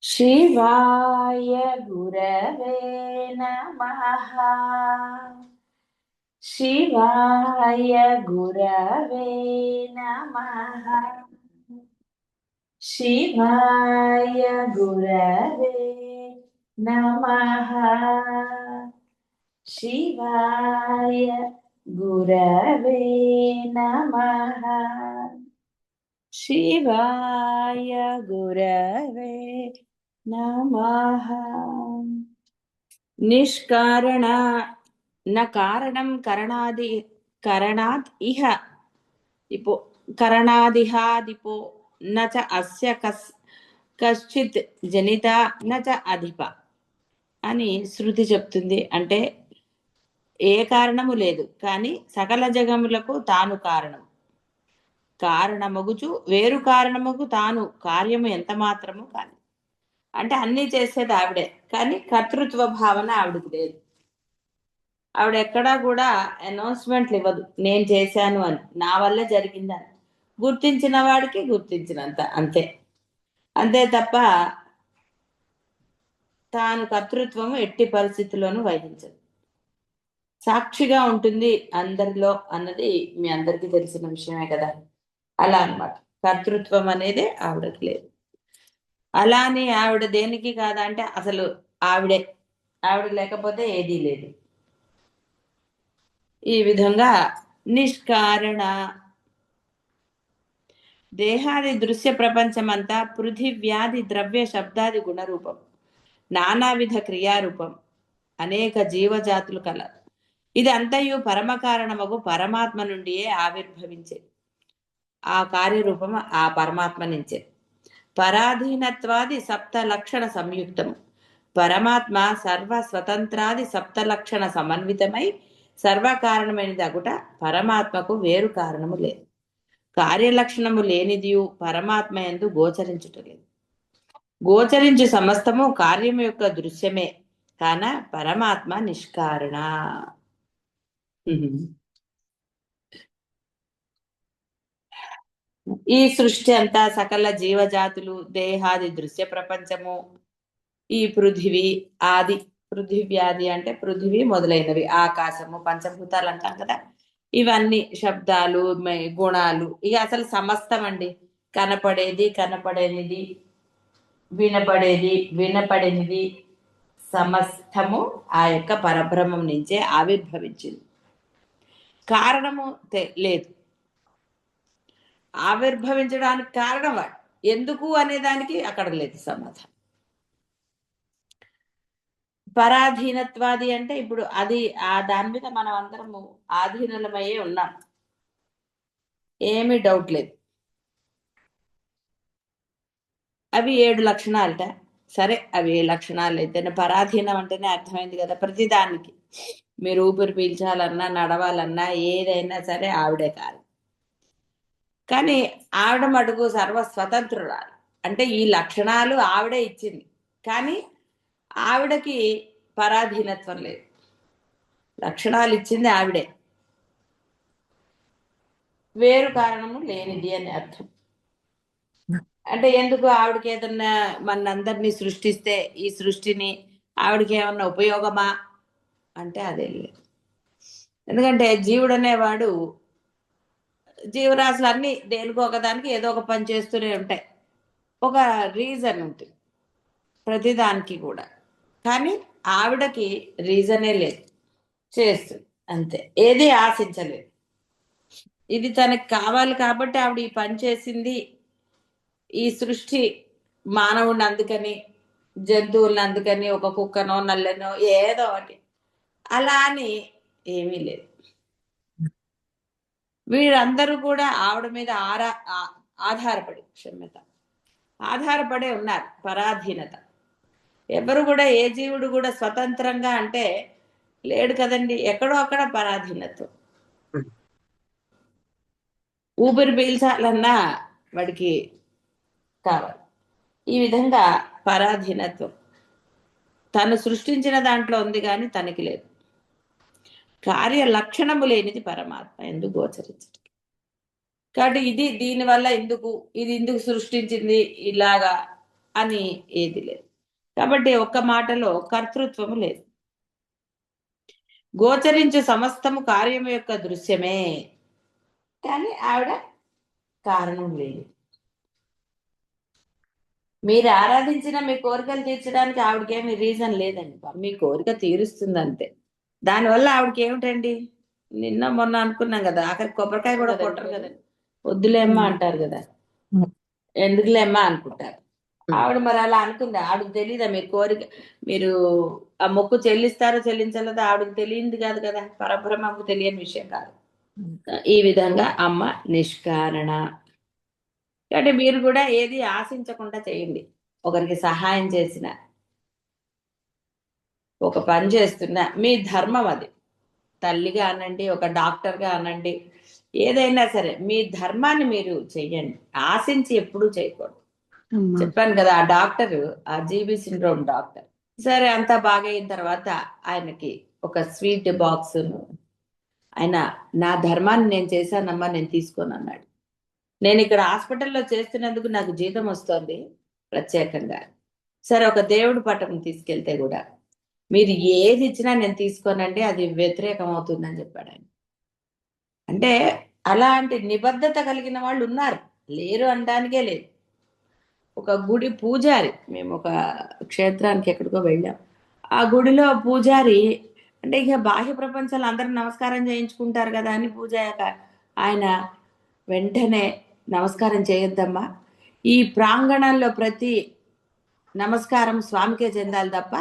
शिवाय गुरवे नमः। शिवाय गुरवे नमः। शिवाय गुरवे नमः। शिवाय गुरवे नमः। शिवाय गुरवे नमः। निष्कारण न कारणं करणादि करणात् इह इपो करणादिहादिपो न च अस्य कश्चिత్ జనిత న చ అధిప అని శృతి చెప్తుంది. అంటే ఏ కారణము లేదు, కానీ సకల జగములకు తాను కారణం. కారణమగుచు వేరు కారణముకు తాను కార్యము ఎంత మాత్రము కాని. అంటే అన్నీ చేసేది ఆవిడే, కానీ కర్తృత్వ భావన ఆవిడకి లేదు. ఆవిడ ఎక్కడా కూడా అనౌన్స్మెంట్లు ఇవ్వదు, నేను చేశాను అని, నా వల్ల జరిగిందని. గుర్తించిన వాడికి గుర్తించినంత, అంతే. అంతే తప్ప తాను కర్తృత్వము ఎట్టి పరిస్థితుల్లోనూ వహించదు. సాక్షిగా ఉంటుంది అందరిలో అన్నది మీ అందరికీ తెలిసిన విషయమే కదా. అలా అన్నమాట. కర్తృత్వం అనేది ఆవిడకి లేదు. అలా అని ఆవిడ దేనికి కాదా అంటే అసలు ఆవిడే. ఆవిడ లేకపోతే ఏదీ లేదు. ఈ విధంగా నిష్కారణ దేహాది దృశ్య ప్రపంచమంతా పృథివ్యాది ద్రవ్య శబ్దాది గుణరూపం, నానావిధ క్రియారూపం, అనేక జీవజాతులు కల. ఇది అంతయు పరమ కారణమగు పరమాత్మ నుండియే ఆవిర్భవించే. ఆ కార్యరూపం ఆ పరమాత్మ నుంచే. పరాధీనత్వాది సప్త లక్షణ సంయుక్తము. పరమాత్మ సర్వ స్వతంత్రాది సప్త లక్షణ సమన్వితమై సర్వకారణమైనది అగుట పరమాత్మకు వేరు కారణము లేదు. కార్యలక్షణము లేనిదియు పరమాత్మ యందు గోచరించుటలేదు. గోచరించు సమస్తము కార్యము యొక్క దృశ్యమే కాన పరమాత్మ నిష్కారణ. ఈ సృష్టి అంతా సకల జీవజాతులు దేహాది దృశ్య ప్రపంచము, ఈ పృథివీ ఆది, పృథివ్యాది అంటే పృథివీ మొదలైనవి, ఆకాశము, పంచభూతాలు అంటాం కదా, ఇవన్నీ శబ్దాలు గుణాలు, ఇక అసలు సమస్తం అండి. కనపడేది కనపడేనిది, వినపడేది వినపడేనిది, సమస్తము ఆ యొక్క పరబ్రహ్మం నుంచే ఆవిర్భవించింది. కారణము లేదు. ఆవిర్భవించడానికి కారణం వాడు. ఎందుకు అనేదానికి అక్కడ లేదు సమాధానం. పరాధీనత్వాది అంటే ఇప్పుడు అది దాని మీద మనం అందరము ఆధీనలమయ్యే ఉన్నాం, ఏమీ డౌట్ లేదు. అవి 7 లక్షణాలట. సరే, అవి ఏ లక్షణాలు అయితేనే పరాధీనం అంటేనే అర్థమైంది కదా. ప్రతిదానికి మీరు ఊపిరి పీల్చాలన్నా నడవాలన్నా ఏదైనా సరే ఆవిడే కాదు. కానీ ఆవిడ మటుకు సర్వస్వతంత్రురాలు. అంటే ఈ లక్షణాలు ఆవిడే ఇచ్చింది, కానీ ఆవిడకి పరాధీనత్వం లేదు. లక్షణాలు ఇచ్చింది ఆవిడే, వేరు కారణము లేనిది అని అర్థం. అంటే ఎందుకు ఆవిడకి ఏదన్నా మనందరినీ సృష్టిస్తే ఈ సృష్టిని ఆవిడకి ఏమన్నా ఉపయోగమా అంటే అదే లేదు. ఎందుకంటే జీవుడు అనేవాడు, జీవరాశులు అన్నీ దేనికో ఒకదానికి ఏదో ఒక పని చేస్తూనే ఉంటాయి. ఒక రీజన్ ఉంటుంది ప్రతిదానికి కూడా. కానీ ఆవిడకి రీజనే లేదు, చేస్తుంది అంతే, ఏది ఆశించలేదు. ఇది తనకి కావాలి కాబట్టి ఆవిడ ఈ పని చేసింది. ఈ సృష్టి మానవుని అందుకని, జంతువులను అందుకని, ఒక కుక్కనో నల్లనో ఏదో ఒకటి అలా అని ఏమీ లేదు. వీరందరూ కూడా ఆవిడ మీద ఆధారపడి ఆధారపడే ఉన్నారు. పరాధీనత. ఎవరు కూడా ఏ జీవుడు కూడా స్వతంత్రంగా అంటే లేడు కదండి. ఎక్కడో అక్కడ పరాధీనత్వం. ఊపిరి పీల్చాలన్నా వాడికి కావాలి. ఈ విధంగా పరాధీనత్వం తను సృష్టించిన దాంట్లో ఉంది, కానీ తనకి లేదు. కార్య లక్షణము లేనిది పరమాత్మ ఎందుకు గోచరించదు. కాబట్టి ఇది దీనివల్ల ఎందుకు, ఇది ఎందుకు సృష్టించింది ఇలాగా అని ఏది లేదు. కాబట్టి ఒక్క మాటలో కర్తృత్వము లేదు. గోచరించు సమస్తము కార్యము యొక్క దృశ్యమే, కానీ ఆవిడ కారణం లేదు. మీరు ఆరాధించిన మీ కోరికలు తీర్చడానికి ఆవిడకేమి రీజన్ లేదండి. మీ కోరిక తీరుస్తుంది అంతే. దానివల్ల ఆవిడకి ఏమిటండి, నిన్న మొన్న అనుకున్నాం కదా, ఆఖరి కొబ్బరికాయ కూడా కొట్టరు కదండి. వద్దులేమ్మా అంటారు కదా, ఎందుకులేమ్మా అనుకుంటారు. ఆవిడ మరి అలా అనుకుంది. ఆవిడకి తెలియదా మీ కోరిక, మీరు ఆ మొక్కు చెల్లిస్తారో చెల్లించలేదో ఆవిడకి తెలియంది కాదు కదా, పరబ్రహ్మకు తెలియని విషయం కాదు. ఈ విధంగా అమ్మ నిష్కారణ. అంటే మీరు కూడా ఏది ఆశించకుండా చేయండి. ఒకరికి సహాయం చేసిన, ఒక పని చేస్తున్నా, మీ ధర్మం అది. తల్లిగా అనండి, ఒక డాక్టర్గా అనండి, ఏదైనా సరే మీ ధర్మాన్ని మీరు చెయ్యండి. ఆశించి ఎప్పుడూ చేయకూడదు. చెప్పాను కదా, ఆ డాక్టర్, ఆ జీబీ సిండ్రోమ్ డాక్టర్, సరే అంతా బాగైన తర్వాత ఆయనకి ఒక స్వీట్ బాక్స్, ఆయన నా ధర్మాన్ని నేను చేశానమ్మా, నేను తీసుకోను అన్నాడు. నేను ఇక్కడ హాస్పిటల్లో చేస్తున్నందుకు నాకు జీతం వస్తుంది ప్రత్యేకంగా. సరే ఒక దేవుడి పటం తీసుకెళ్తే కూడా మీరు ఏది ఇచ్చినా నేను తీసుకోనండి, అది వ్యతిరేకం అవుతుందని చెప్పాడు ఆయన. అంటే అలాంటి నిబద్ధత కలిగిన వాళ్ళు ఉన్నారు, లేరు అనడానికే లేదు. ఒక గుడి పూజారి, మేము ఒక క్షేత్రానికి ఎక్కడికో వెళ్ళాం, ఆ గుడిలో పూజారి, అంటే ఇక బాహ్య ప్రపంచంలో అందరూ నమస్కారం చేయించుకుంటారు కదా అని పూజ అయ్యాక ఆయన వెంటనే నమస్కారం చేయొద్దమ్మా, ఈ ప్రాంగణంలో ప్రతి నమస్కారం స్వామికే చెందాలి తప్ప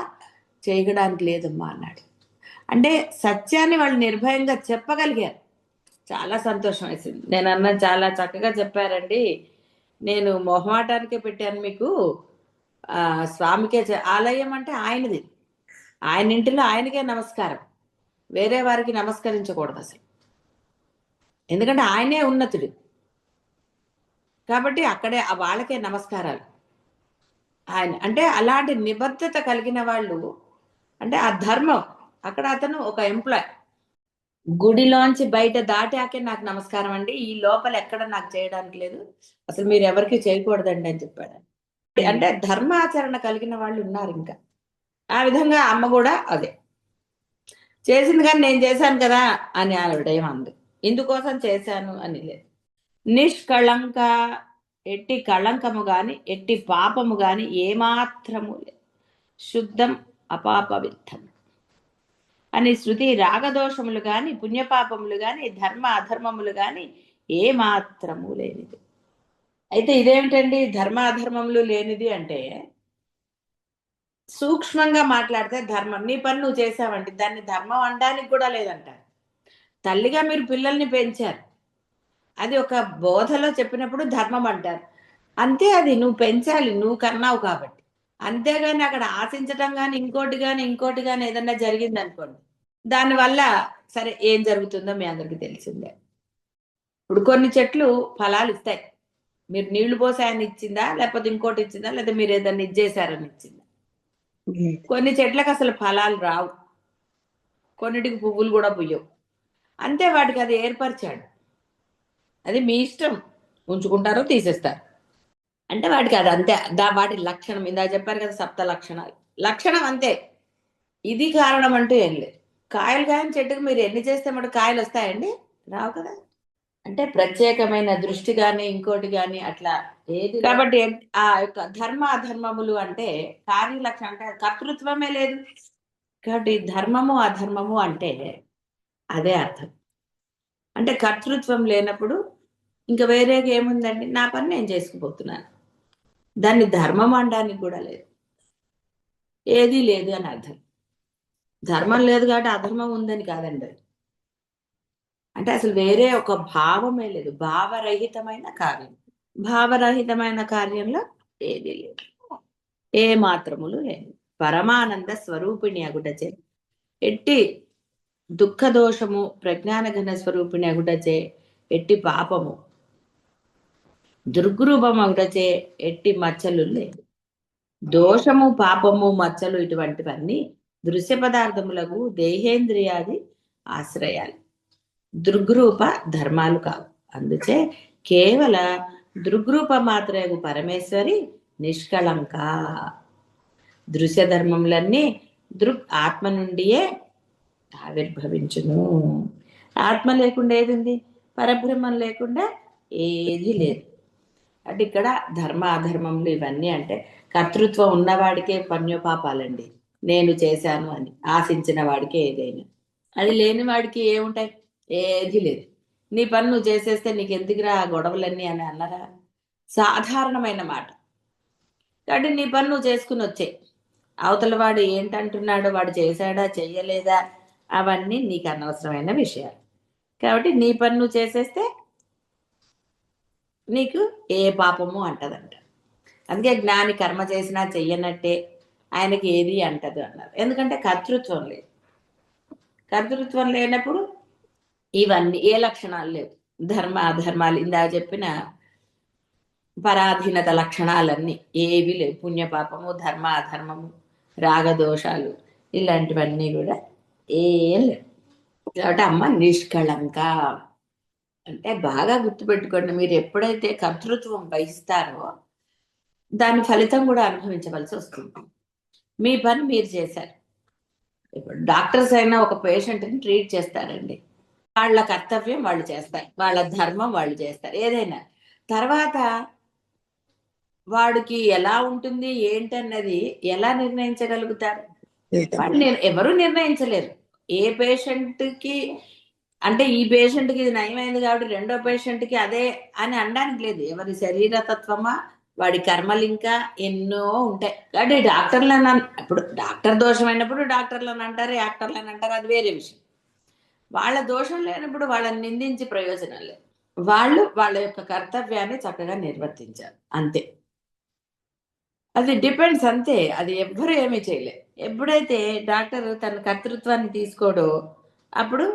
చేయడానికి లేదమ్మా అన్నాడు. అంటే సత్యాన్ని వాళ్ళు నిర్భయంగా చెప్పగలిగారు. చాలా సంతోషం వేసింది. నేను అన్నా చాలా చక్కగా చెప్పారండి, నేను మొహమాటానికే పెట్టాను మీకు, స్వామికే ఆలయం అంటే ఆయనది, ఆయన ఇంటిలో ఆయనకే నమస్కారం, వేరే వారికి నమస్కరించకూడదు అసలు. ఎందుకంటే ఆయనే ఉన్నతుడు కాబట్టి అక్కడే వాళ్ళకే నమస్కారాలు. ఆయన అంటే అలాంటి నిబద్ధత కలిగిన వాళ్ళు, అంటే ఆ ధర్మం. అక్కడ అతను ఒక ఎంప్లాయ్, గుడిలోంచి బయట దాటాకే నాకు నమస్కారం అండి, ఈ లోపల ఎక్కడ నాకు చేయడానికి లేదు, అసలు మీరు ఎవరికి చేయకూడదండి అని చెప్పాడు. అంటే ధర్మాచరణ కలిగిన వాళ్ళు ఉన్నారు. ఇంకా ఆ విధంగా అమ్మ కూడా అదే చేసింది, కానీ నేను చేశాను కదా అని ఆవిడేమంది, ఇందుకోసం చేశాను అని లేదు. నిష్కళంక, ఎట్టి కళంకము గాని ఎట్టి పాపము గాని ఏమాత్రము లేదు, శుద్ధం అపాపవిత్తం అని శృతి. రాగదోషములు గాని పుణ్యపాపములు గాని ధర్మ అధర్మములు గాని ఏమాత్రము లేనిది. అయితే ఇదేమిటండి ధర్మ అధర్మములు లేనిది అంటే, సూక్ష్మంగా మాట్లాడితే ధర్మం, నీ పని నువ్వు చేసావండి, దాన్ని ధర్మం అనడానికి కూడా లేదంటారు. తల్లిగా మీరు పిల్లల్ని పెంచారు, అది ఒక బోధలో చెప్పినప్పుడు ధర్మం అంటారు, అంతే, అది నువ్వు పెంచాలి, నువ్వు కన్నావు కాబట్టి. అంతేగాని అక్కడ ఆశించటం కానీ ఇంకోటి కానీ ఏదన్నా జరిగింది అనుకోండి, దానివల్ల సరే ఏం జరుగుతుందో మీ అందరికీ తెలిసిందే. ఇప్పుడు కొన్ని చెట్లు ఫలాలు ఇస్తాయి, మీరు నీళ్లు పోసాయని ఇచ్చిందా, లేకపోతే ఇంకోటి ఇచ్చిందా, లేదా మీరు ఏదన్నా ఇచ్చేసారని ఇచ్చిందా. కొన్ని చెట్లకు అసలు ఫలాలు రావు, కొన్నిటికి పువ్వులు కూడా పుయ్యవు, అంతే, వాటికి అది ఏర్పరిచాడు, అది మీ ఇష్టం, ఉంచుకుంటారో తీసేస్తారు. అంటే వాటికి అది అంతే, వాటి లక్షణం. ఇందా చెప్పారు కదా, సప్త లక్షణాలు, లక్షణం అంతే. ఇది కారణం అంటూ ఏం లేదు. కాయలు కాయని చెట్టుకు మీరు ఎన్ని చేస్తే మటు కాయలు వస్తాయండి, రావు కదా. అంటే ప్రత్యేకమైన దృష్టి కానీ ఇంకోటి కానీ అట్లా ఏది. కాబట్టి ఆ యొక్క ధర్మ అధర్మములు అంటే కార్యలక్షణం, అంటే కర్తృత్వమే లేదు. కాబట్టి ధర్మము అధర్మము అంటే అదే అర్థం. అంటే కర్తృత్వం లేనప్పుడు ఇంకా వేరేగా ఏముందండి, నా పని నేను చేసుకుపోతున్నాను, దాన్ని ధర్మం అనడానికి కూడా లేదు, ఏదీ లేదు అని అర్థం. ధర్మం లేదు కాబట్టి అధర్మం ఉందని కాదండి, అంటే అసలు వేరే ఒక భావమే లేదు, భావరహితమైన కార్యం. భావరహితమైన కార్యంలో ఏది లేదు, ఏ మాత్రములు లేదు. పరమానంద స్వరూపిణి అగుటచే ఎట్టి దుఃఖ దోషము, ప్రజ్ఞానఘన స్వరూపిణి అగుటచే ఎట్టి పాపము, దుర్గురూపం అగుటచే ఎట్టి మచ్చలు లేదు. దోషము, పాపము, మచ్చలు ఇటువంటివన్నీ దృశ్య పదార్థములకు దేహేంద్రియాది ఆశ్రయాలు, దృగ్రూప ధర్మాలు కావు. అందుచే కేవల దృగ్రూప మాత్రము పరమేశ్వరి నిష్కళంక. దృశ్య ధర్మములన్నీ ఆత్మ నుండియే ఆవిర్భవించును. ఆత్మ లేకుండా ఏది ఉంది? పరబ్రహ్మం లేకుండా ఏది లేదు. అంటే ఇక్కడ ధర్మ అధర్మములు ఇవన్నీ అంటే కర్తృత్వం ఉన్నవాడికే పుణ్యపాపాలండి. నేను చేశాను అని ఆశించిన వాడికే ఏదైనా. అది లేని వాడికి ఏముంటాయి? ఏది లేదు. నీ పని నువ్వు చేసేస్తే నీకు ఎందుకురా గొడవలన్నీ అని అన్నరా? సాధారణమైన మాట. కాబట్టి నీ పని నువ్వు చేసుకుని వచ్చాయి. అవతల వాడు ఏంటంటున్నాడో, వాడు చేశాడా చెయ్యలేదా, అవన్నీ నీకు అనవసరమైన విషయాలు. కాబట్టి నీ పని నువ్వు చేసేస్తే నీకు ఏ పాపము అంటదంట. అందుకే జ్ఞాని కర్మ చేసినా చెయ్యనట్టే, ఆయనకి ఏది అంటదు అన్నారు. ఎందుకంటే కర్తృత్వం లేదు. కర్తృత్వం లేనప్పుడు ఇవన్నీ ఏ లక్షణాలు లేవు. ధర్మ అధర్మాలు ఇందాక చెప్పిన పరాధీనత లక్షణాలన్నీ ఏవి లేవు. పుణ్యపాపము, ధర్మ అధర్మము, రాగదోషాలు ఇలాంటివన్నీ కూడా ఏం లేవు. కాబట్టి అమ్మ నిష్కళంక అంటే బాగా గుర్తుపెట్టుకోండి. మీరు ఎప్పుడైతే కర్తృత్వం వహిస్తారో దాని ఫలితం కూడా అనుభవించవలసి వస్తుంది. మీ పని మీరు చేశారు. ఇప్పుడు డాక్టర్స్ అయినా ఒక పేషెంట్ని ట్రీట్ చేస్తారండి. వాళ్ళ కర్తవ్యం వాళ్ళు చేస్తారు, వాళ్ళ ధర్మం వాళ్ళు చేస్తారు. ఏదైనా తర్వాత వాడికి ఎలా ఉంటుంది ఏంటన్నది ఎలా నిర్ణయించగలుగుతారు? వాళ్ళు ఎవరు నిర్ణయించలేరు. ఏ పేషెంట్కి అంటే ఈ పేషెంట్కి ఇది నయమైంది కాబట్టి రెండో పేషెంట్కి అదే అని అనడానికి లేదు. ఎవరి శరీరతత్వమా, వాడి కర్మలు ఇంకా ఎన్నో ఉంటాయి. కాబట్టి డాక్టర్లను ఇప్పుడు డాక్టర్ దోషమైనప్పుడు డాక్టర్లను అంటారు, యాక్టర్లను అంటారు, అది వేరే విషయం. వాళ్ళ దోషం లేనప్పుడు వాళ్ళని నిందించి ప్రయోజనం లేదు. వాళ్ళు వాళ్ళ యొక్క కర్తవ్యాన్ని చక్కగా నిర్వర్తించారు, అంతే. అది డిపెండ్స్, అంతే. అది ఎవ్వరు ఏమీ చేయలేదు. ఎప్పుడైతే డాక్టర్ తన కర్తృత్వాన్ని తీసుకోడో అప్పుడు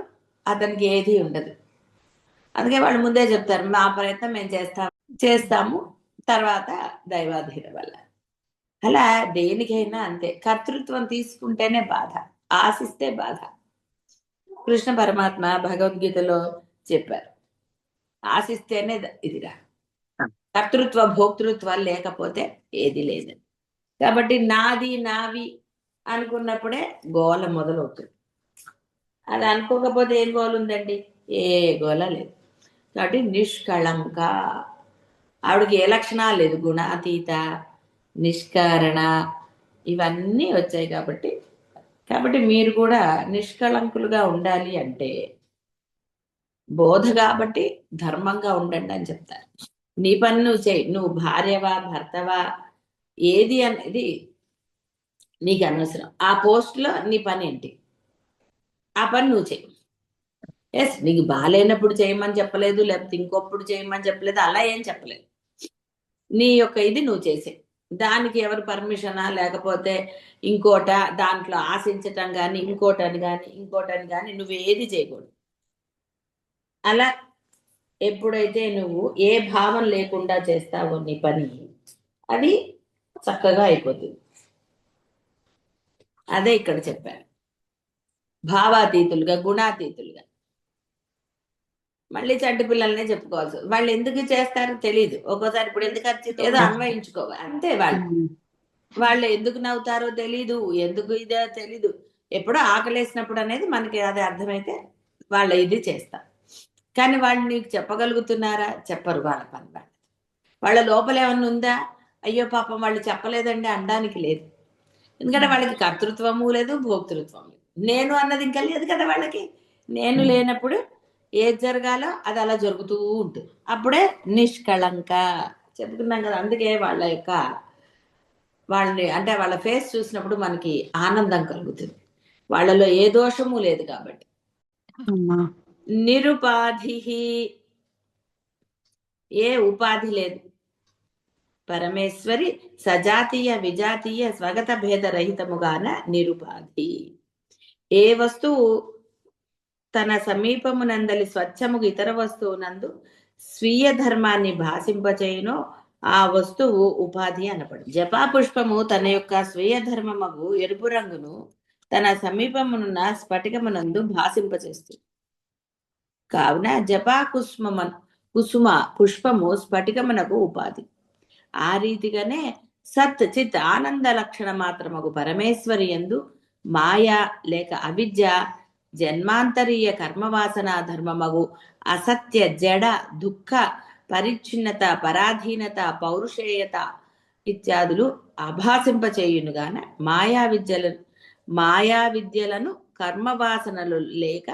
అతనికి ఏది ఉండదు. అందుకే వాళ్ళు ముందే చెప్తారు, మా ప్రయత్నం మేము చేస్తాము, తర్వాత దైవాధీన వల్ల. అలా దేనికైనా అంతే. కర్తృత్వం తీసుకుంటేనే బాధ, ఆశిస్తే బాధ. కృష్ణ పరమాత్మ భగవద్గీతలో చెప్పారు, ఆశిస్తేనే ఇదిరా. కర్తృత్వ భోక్తృత్వాలు లేకపోతే ఏది లేదు. కాబట్టి నాది నావి అనుకున్నప్పుడే గోల మొదలవుతుంది. అది అనుకోకపోతే ఏం గోల ఉందండి? ఏ గోల లేదు. కాబట్టి నిష్కళంక, ఆవిడకి ఏ లక్షణాలు లేదు. గుణాతీత, నిష్కారణ, ఇవన్నీ వచ్చాయి. కాబట్టి మీరు కూడా నిష్కళంకులుగా ఉండాలి అంటే బోధ కాబట్టి ధర్మంగా ఉండండి అని చెప్తారు. నీ పని నువ్వు చేయి. నువ్వు భార్యవా భర్తవా ఏది అనేది నీకు అనవసరం. ఆ పోస్ట్లో నీ పని ఏంటి, ఆ పని నువ్వు చేయి. ఎస్, నీకు బాగాలేనప్పుడు చేయమని చెప్పలేదు, లేకపోతే ఇంకొప్పుడు చేయమని చెప్పలేదు, అలా ఏం చెప్పలేదు. నీ యొక్క ఇది నువ్వు చేసే. దానికి ఎవరు పర్మిషనా లేకపోతే ఇంకోట దాంట్లో ఆశించటం కానీ ఇంకోటని కానీ నువ్వు ఏది చేయకూడదు. అలా ఎప్పుడైతే నువ్వు ఏ భావం లేకుండా చేస్తావో నీ పని, అది చక్కగా అయిపోతుంది. అదే ఇక్కడ చెప్పారు, భావాతీతులుగా, గుణాతీతులుగా. మళ్ళీ చంటి పిల్లలనే చెప్పుకోవాల్సి, వాళ్ళు ఎందుకు చేస్తారో తెలియదు ఒక్కోసారి. ఇప్పుడు ఎందుకు ఏదో అన్వయించుకోవాలి అంతే. వాళ్ళు ఎందుకు నవ్వుతారో తెలీదు, ఎందుకు ఇదో తెలీదు. ఎప్పుడో ఆకలేసినప్పుడు అనేది మనకి అది అర్థమైతే వాళ్ళ ఇది చేస్తాం. కానీ వాళ్ళు నీకు చెప్పగలుగుతున్నారా? చెప్పరు. వాళ్ళ పని వాళ్ళ లోపల ఏమన్నా ఉందా? అయ్యో పాపం వాళ్ళు చెప్పలేదండి అనడానికి లేదు. ఎందుకంటే వాళ్ళకి కర్తృత్వము లేదు, భోక్తృత్వం లేదు. నేను అన్నది ఇంకా లేదు కదా వాళ్ళకి. నేను లేనప్పుడు ఏది జరగాలో అది అలా జరుగుతూ ఉంటుంది. అప్పుడే నిష్కళంక చెప్పుకున్నాం కదా. అందుకే వాళ్ళని అంటే వాళ్ళ ఫేస్ చూసినప్పుడు మనకి ఆనందం కలుగుతుంది. వాళ్ళలో ఏ దోషము లేదు కాబట్టి. నిరుపాధి, ఏ ఉపాధి లేదు. పరమేశ్వరి సజాతీయ విజాతీయ స్వగత భేద రహితముగాన నిరుపాధి. ఏ వస్తువు తన సమీపమునందలి స్వచ్ఛముగు ఇతర వస్తువునందు స్వీయ ధర్మాన్ని భాషింపచేయునో ఆ వస్తువు ఉపాధి అనపడు. జపా పుష్పము తన యొక్క స్వీయ ధర్మమగు ఎరుపు రంగును తన సమీపమునున్న స్ఫటికమునందు భాషింపచేస్తుంది. కావున జపా కుసుమ పుష్పము స్ఫటికమునకు ఉపాధి. ఆ రీతిగానే సత్ చిత్ ఆనంద లక్షణ మాత్రమగు పరమేశ్వరి యందు మాయా లేక అవిద్య జన్మాంతరీయ కర్మవాసన ధర్మమగు అసత్య జడ దుఃఖ పరిచ్ఛిన్నత పరాధీనత పౌరుషేయత ఇత్యాదులు ఆభాసింపచేయునుగాన మాయా విద్యలను కర్మవాసనలు లేక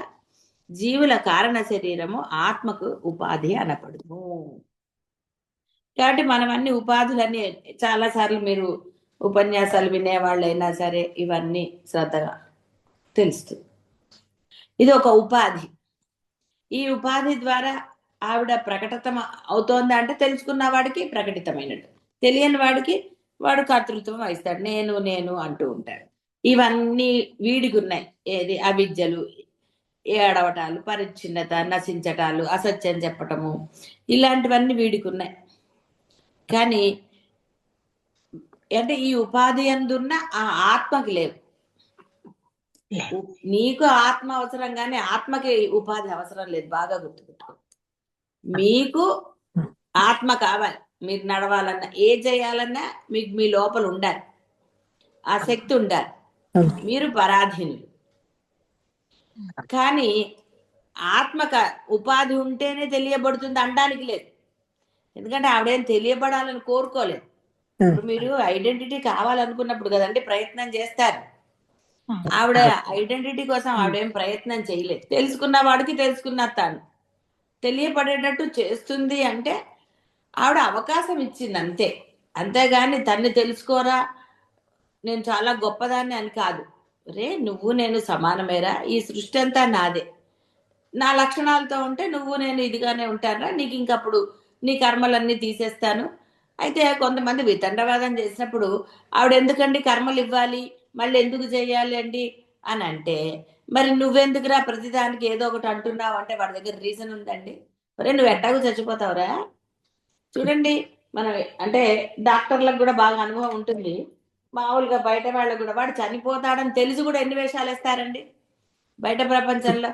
జీవుల కారణ శరీరము ఆత్మకు ఉపాధి అనపడును. కాబట్టి మనం అన్ని ఉపాధులన్నీ చాలాసార్లు మీరు ఉపన్యాసాలు వినేవాళ్ళైనా సరే ఇవన్నీ శ్రద్ధగా తెలుస్తుంది. ఇది ఒక ఉపాధి. ఈ ఉపాధి ద్వారా ఆవిడ ప్రకటితం అవుతోందా అంటే తెలుసుకున్న వాడికి ప్రకటితమైనట్టు, తెలియని వాడికి వాడు కర్తృత్వం వహిస్తాడు, నేను నేను అంటూ ఉంటాడు. ఇవన్నీ వీడికి ఉన్నాయి. ఏది అవిద్యలు, ఏడవటాలు, పరిచ్ఛిన్నత, నశించటాలు, అసత్యం చెప్పటము, ఇలాంటివన్నీ వీడికి ఉన్నాయి. కానీ అంటే ఈ ఉపాధి అందున్న ఆ ఆత్మకి లేవు. నీకు ఆత్మ అవసరం కానీ ఆత్మకి ఉపాధి అవసరం లేదు. బాగా గుర్తుపెట్టుకో. మీకు ఆత్మ కావాలి. మీరు నడవాలన్నా ఏ చేయాలన్నా మీకు మీ లోపల ఉండాలి, ఆ శక్తి ఉండాలి. మీరు పరాధీనులు. కానీ ఆత్మక ఉపాధి ఉంటేనే తెలియబడుతుంది అనడానికి లేదు. ఎందుకంటే ఆవిడేం తెలియబడాలని కోరుకోలేదు. ఇప్పుడు మీరు ఐడెంటిటీ కావాలనుకున్నప్పుడు కదండి ప్రయత్నం చేస్తారు. ఆవిడ ఐడెంటిటీ కోసం ఆవిడేం ప్రయత్నం చేయలేదు. తెలుసుకున్న వాడికి తెలుసుకున్న తాను తెలియపడేటట్టు చేస్తుంది అంటే ఆవిడ అవకాశం ఇచ్చింది అంతే. అంతేగాని తన్ని తెలుసుకోరా, నేను చాలా గొప్పదాన్ని అని కాదు. రే నువ్వు నేను సమానమేరా, ఈ సృష్టి అంతా నాదే, నా లక్షణాలతో ఉంటే నువ్వు నేను ఇదిగానే ఉంటానరా, నీకు ఇంకప్పుడు నీ కర్మలన్నీ తీసేస్తాను. అయితే కొంతమంది వితండవాదం చేసినప్పుడు ఆవిడ ఎందుకండి కర్మలు ఇవ్వాలి, మళ్ళీ ఎందుకు చేయాలి అండి అని అంటే, మరి నువ్వెందుకురా ప్రతిదానికి ఏదో ఒకటి అంటున్నావు అంటే వాడి దగ్గర రీజన్ ఉందండి. ఒరే నువ్వు ఎట్టాగు చచ్చిపోతావురా. చూడండి మనం అంటే డాక్టర్లకు కూడా బాగా అనుభవం ఉంటుంది. మామూలుగా బయట వాళ్ళకు కూడా వాడు చనిపోతాడని తెలిసి కూడా ఎన్ని వేషాలు వేస్తారండి బయట ప్రపంచంలో.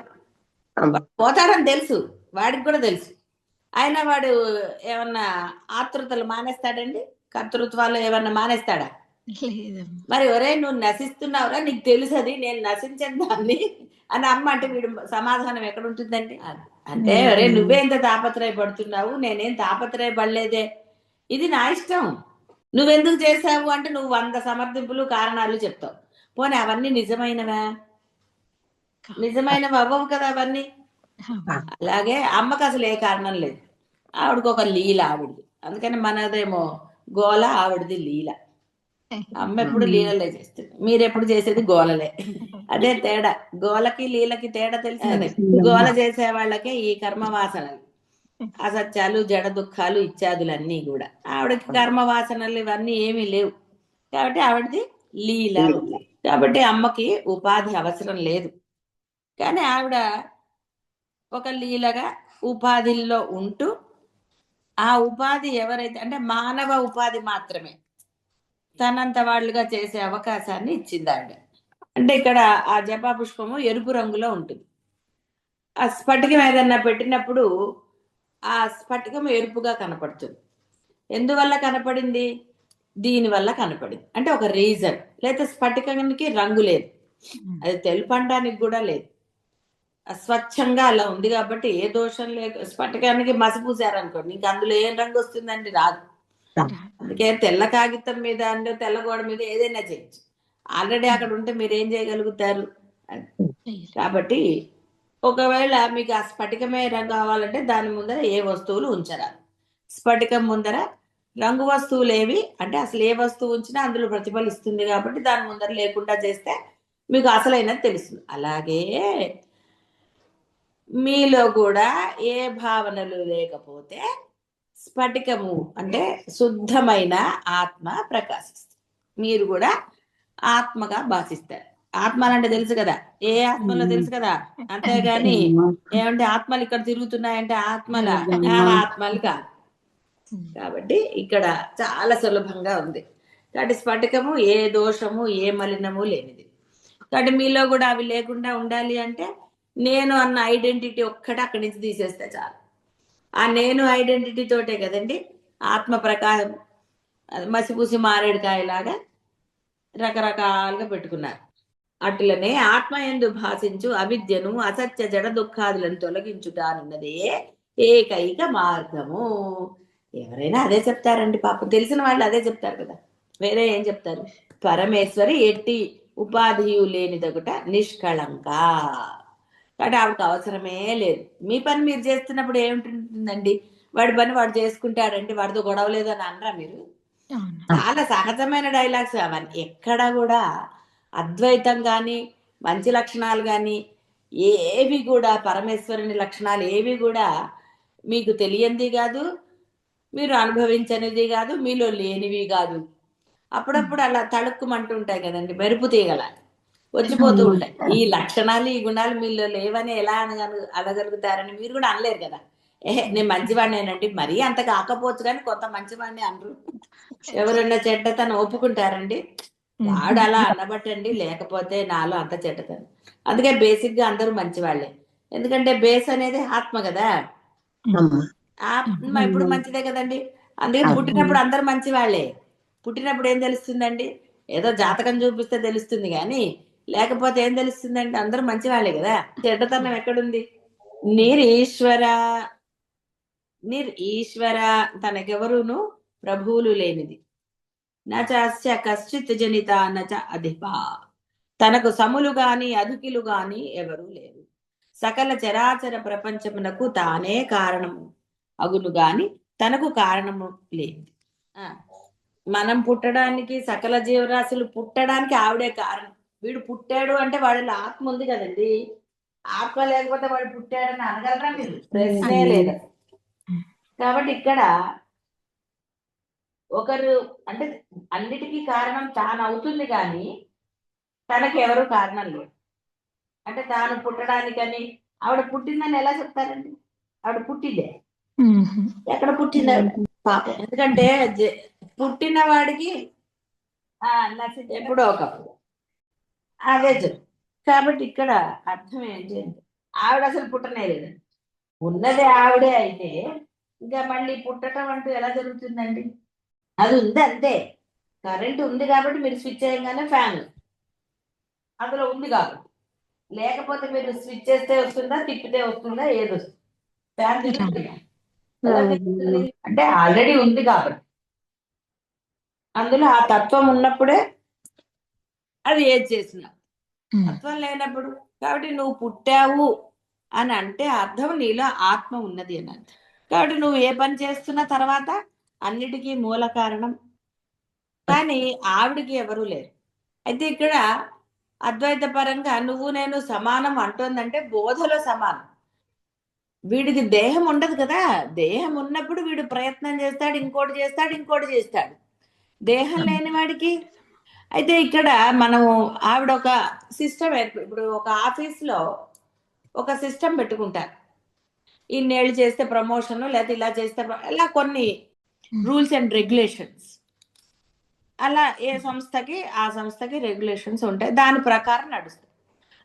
పోతాడని తెలుసు, వాడికి కూడా తెలుసు. అయినా వాడు ఏమన్నా ఆతృతలు మానేస్తాడండి? కర్తృత్వాలు ఏమన్నా మానేస్తాడా? మరి ఒరే నువ్వు నశిస్తున్నావురా, నీకు తెలుసు అది నేను నశించని దాన్ని అని అమ్మ అంటే వీడు సమాధానం ఎక్కడ ఉంటుందండి? అంటే ఒరే నువ్వే ఎంత తాపత్రయపడుతున్నావు, నేనేం తాపత్రయపడలేదే, ఇది నా ఇష్టం, నువ్వెందుకు చేసావు అంటే నువ్వు 100 సమర్థింపులు కారణాలు చెప్తావు. పోనీ అవన్నీ నిజమైనవా? నిజమైనవి అవ్వవు కదా అవన్నీ. అలాగే అమ్మకు అసలు ఏ కారణం లేదు, ఆవిడకి ఒక లీల ఆవిడది. అందుకని మనదేమో గోల, ఆవిడది లీల. అమ్మ ఎప్పుడు లీలలే చేస్తుంది, మీరెప్పుడు చేసేది గోలలే. అదే తేడా, గోలకి లీలకి తేడా తెలుసు కదా. గోల చేసే వాళ్ళకే ఈ కర్మవాసనలు, అసత్యాలు, జడ దుఃఖాలు ఇత్యాదులన్నీ కూడా. ఆవిడకి కర్మవాసనలు ఇవన్నీ ఏమీ లేవు కాబట్టి ఆవిడది లీల ఉంది. కాబట్టి అమ్మకి ఉపాధి అవసరం లేదు. కానీ ఆవిడ ఒక లీలగా ఉపాధిల్లో ఉంటూ, ఆ ఉపాధి ఎవరైతే అంటే మానవ ఉపాధి మాత్రమే తనంత వాళ్ళుగా చేసే అవకాశాన్ని ఇచ్చింది ఆవిడ. అంటే ఇక్కడ ఆ జపా పుష్పము ఎరుపు రంగులో ఉంటుంది. ఆ స్ఫటికం ఏదన్నా పెట్టినప్పుడు ఆ స్ఫటికం ఎరుపుగా కనపడుతుంది. ఎందువల్ల కనపడింది? దీనివల్ల కనపడింది. అంటే ఒక రీజన్. లేదా స్ఫటికానికి రంగు లేదు, అది తెలుపడానికి కూడా లేదు, స్వచ్ఛంగా అలా ఉంది కాబట్టి ఏ దోషం లేదు. స్ఫటికానికి మసి పూసారనుకోండి ఇంకా అందులో ఏం రంగు వస్తుందండి? రాదు. అందుకే తెల్ల కాగితం మీద అంటే తెల్ల గోడ మీద ఏదైనా చేయొచ్చు. ఆల్రెడీ అక్కడ ఉంటే మీరు ఏం చేయగలుగుతారు? కాబట్టి ఒకవేళ మీకు ఆ స్ఫటికమే రంగు కావాలంటే దాని ముందర ఏ వస్తువులు ఉంచరాదు. స్ఫటికం ముందర రంగు వస్తువులు ఏవి అంటే అసలు ఏ వస్తువు ఉంచినా అందులో ప్రతిఫలిస్తుంది కాబట్టి దాని ముందర లేకుండా చేస్తే మీకు అసలైనది తెలుస్తుంది. అలాగే మీలో కూడా ఏ భావనలు లేకపోతే స్ఫటికము అంటే శుద్ధమైన ఆత్మ ప్రకాశిస్తుంది. మీరు కూడా ఆత్మగా భాషిస్తారు. ఆత్మలు అంటే తెలుసు కదా, ఏ ఆత్మలో తెలుసు కదా. అంతేగాని ఏమంటే ఆత్మలు ఇక్కడ తిరుగుతున్నాయంటే ఆత్మల ఆత్మలు కాదు. కాబట్టి ఇక్కడ చాలా సులభంగా ఉంది. కాబట్టి స్ఫటికము ఏ దోషము ఏ మలినము లేనిది. కాబట్టి మీలో కూడా అవి లేకుండా ఉండాలి అంటే నేను అన్న ఐడెంటిటీ ఒక్కటి అక్కడి నుంచి తీసేస్తే చాలు. ఆ నేను ఐడెంటిటీ తోటే కదండి ఆత్మ ప్రకాశం మసిపూసి మారేడుకాయలాగా రకరకాలుగా పెట్టుకున్నారు. అట్లనే ఆత్మయందు భాషించు అవిద్యను అసత్య జడ దుఃఖాదులను తొలగించుట అన్నదే ఏకైక మార్గము. ఎవరైనా అదే చెప్తారండి, పాపం తెలిసిన వాళ్ళు అదే చెప్తారు కదా, వేరే ఏం చెప్తారు? పరమేశ్వరి ఎట్టి ఉపాధియు లేనిదొకట నిష్కళంక. కాబట్టి ఆవిడకి అవసరమే లేదు. మీ పని మీరు చేస్తున్నప్పుడు ఏమిటింటుందండి, వాడి పని వాడు చేసుకుంటాడండి, వాడితో గొడవ లేదు అని అనరా మీరు? చాలా సహజమైన డైలాగ్స్ అవన్నీ. ఎక్కడ కూడా అద్వైతం కానీ మంచి లక్షణాలు కానీ ఏవి కూడా, పరమేశ్వరుని లక్షణాలు ఏవి కూడా మీకు తెలియంది కాదు, మీరు అనుభవించనిది కాదు, మీలో లేనివి కాదు. అప్పుడప్పుడు అలా తళుక్కుమంటూ ఉంటాయి కదండి, మెరుపు తీగల వచ్చిపోతూ ఉంటాయి. ఈ లక్షణాలు ఈ గుణాలు మీలో లేవని ఎలా అనగలుగుతారని మీరు కూడా అనలేరు కదా. నేను మంచివాడినేనండి, మరీ అంత కాకపోవచ్చు కానీ కొంత మంచివాడిని అనరు. ఎవరన్నా చెడ్డతనం ఒప్పుకుంటారండి? వాడు అలా అనబట్టండి, లేకపోతే నాలో అంత చెడ్డతనం. అందుకే బేసిక్ గా అందరూ మంచివాళ్లే, ఎందుకంటే బేస్ అనేది ఆత్మ కదా. ఆత్మ ఇప్పుడు మంచిదే కదండి. అందుకే పుట్టినప్పుడు అందరు మంచి వాళ్ళే. పుట్టినప్పుడు ఏం తెలుస్తుందండి? ఏదో జాతకం చూపిస్తే తెలుస్తుంది కానీ, లేకపోతే ఏం తెలుస్తుందండి? అందరూ మంచి వాళ్ళే కదా. చెడ్డతనం ఎక్కడుంది? ఈశ్వర తనకెవరును ప్రభువులు లేనిది. నచ కశ్చిత్ జనిత నచ అధిప. తనకు సములు గాని అధికులు గాని ఎవరు లేరు. సకల చరాచర ప్రపంచమునకు తానే కారణము అగును గాని తనకు కారణము లేదు. మనం పుట్టడానికి, సకల జీవరాశులు పుట్టడానికి ఆవిడే కారణం. వీడు పుట్టాడు అంటే వాడిలో ఆత్మ ఉంది కదండి. ఆత్మ లేకపోతే వాడు పుట్టాడని అనగలరా మీరు? ప్రశ్నే లేదు. కాబట్టి ఇక్కడ ఒకరు అంటే అన్నిటికీ కారణం తాను అవుతుంది కానీ తనకి ఎవరు కారణం లేదు. అంటే తాను పుట్టడానికని, ఆవిడ పుట్టిందని ఎలా చెప్తారండి? ఆవిడ పుట్టిందే. ఎక్కడ పుట్టింది పాపం? ఎందుకంటే పుట్టిన వాడికి నచ్చింది ఎప్పుడో ఒకప్పుడు అదే చెప్పు. కాబట్టి ఇక్కడ అర్థం ఏంటి అంటే ఆవిడ అసలు పుట్టనే లేదు. ఉన్నది ఆవిడే అయితే ఇంకా మళ్ళీ పుట్టడం అంటూ ఎలా జరుగుతుందండి? అది ఉంది అంతే. కరెంట్ ఉంది కాబట్టి మీరు స్విచ్ చేయగానే ఫ్యాన్ అందులో ఉంది కాబట్టి, లేకపోతే మీరు స్విచ్ చేస్తే వస్తుందా, తిప్పితే వస్తుందా, ఏది వస్తుంది? ఫ్యాన్ తిరుగుతుంది. అంటే ఆల్రెడీ ఉంది కాబట్టి, అందులో ఆ తత్వం ఉన్నప్పుడే అది ఏది చేసినా. తత్వం లేనప్పుడు, కాబట్టి నువ్వు పుట్టావు అని అంటే అర్థం నీలో ఆత్మ ఉన్నది అని అర్థం. కాబట్టి నువ్వు ఏ పని చేస్తున్న తర్వాత అన్నిటికీ మూల కారణం, కానీ ఆవిడికి ఎవరూ లేరు. అయితే ఇక్కడ అద్వైత పరంగా నువ్వు నేను సమానం అంటోందంటే బోధలో సమానం. వీడికి దేహం ఉండదు కదా. దేహం ఉన్నప్పుడు వీడు ప్రయత్నం చేస్తాడు, ఇంకోటి చేస్తాడు, ఇంకోటి చేస్తాడు. దేహం లేని వాడికి అయితే ఇక్కడ మనం ఆవిడ ఒక సిస్టమ్ ఇప్పుడు ఒక ఆఫీస్లో ఒక సిస్టమ్ పెట్టుకుంటారు. ఇన్నేళ్ళు చేస్తే ప్రమోషన్, లేకపోతే ఇలా చేస్తే ఇలా కొన్ని రూల్స్ అండ్ రెగ్యులేషన్స్. అలా ఏ సంస్థకి ఆ సంస్థకి రెగ్యులేషన్స్ ఉంటాయి, దాని ప్రకారం నడుస్తుంది.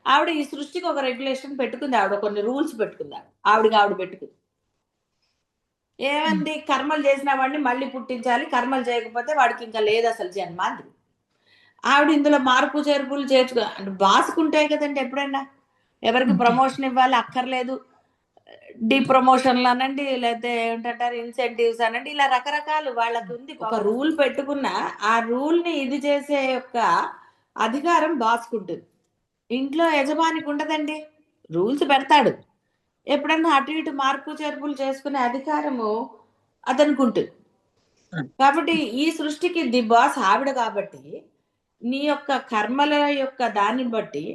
ఆవిడ ఈ సృష్టికి ఒక రెగ్యులేషన్ పెట్టుకుంది, ఆవిడ కొన్ని రూల్స్ పెట్టుకుంది. ఆవిడ పెట్టుకుంది ఏమంది? కర్మలు చేసిన వాడిని మళ్ళీ పుట్టించాలి, కర్మలు చేయకపోతే వాడికి ఇంకా లేదు అసలు జన్మ అంది. ఆవిడ ఇందులో మార్పు చేర్పులు చేర్చుకో అంటే బాసుకుంటాయి కదండి. ఎప్పుడైనా ఎవరికి ప్రమోషన్ ఇవ్వాలి అక్కర్లేదు, డి ప్రమోషన్లు అనండి, లేకపోతే ఏంటంటారు ఇన్సెంటివ్స్ అనండి, ఇలా రకరకాలు వాళ్ళకి ఉంది. ఒక రూల్ పెట్టుకున్న ఆ రూల్ ని ఇది చేసే యొక్క అధికారం బాసుకుంటుంది. ఇంట్లో యజమానికి ఉండదండి. రూల్స్ పెడతాడు, ఎప్పుడన్నా అటు ఇటు మార్పు చేర్పులు చేసుకునే అధికారము అతనికి ఉంటుంది. కాబట్టి ఈ సృష్టికి ది బాస్ ఆవిడ. కాబట్టి నీ యొక్క కర్మల యొక్క దాన్ని బట్టి,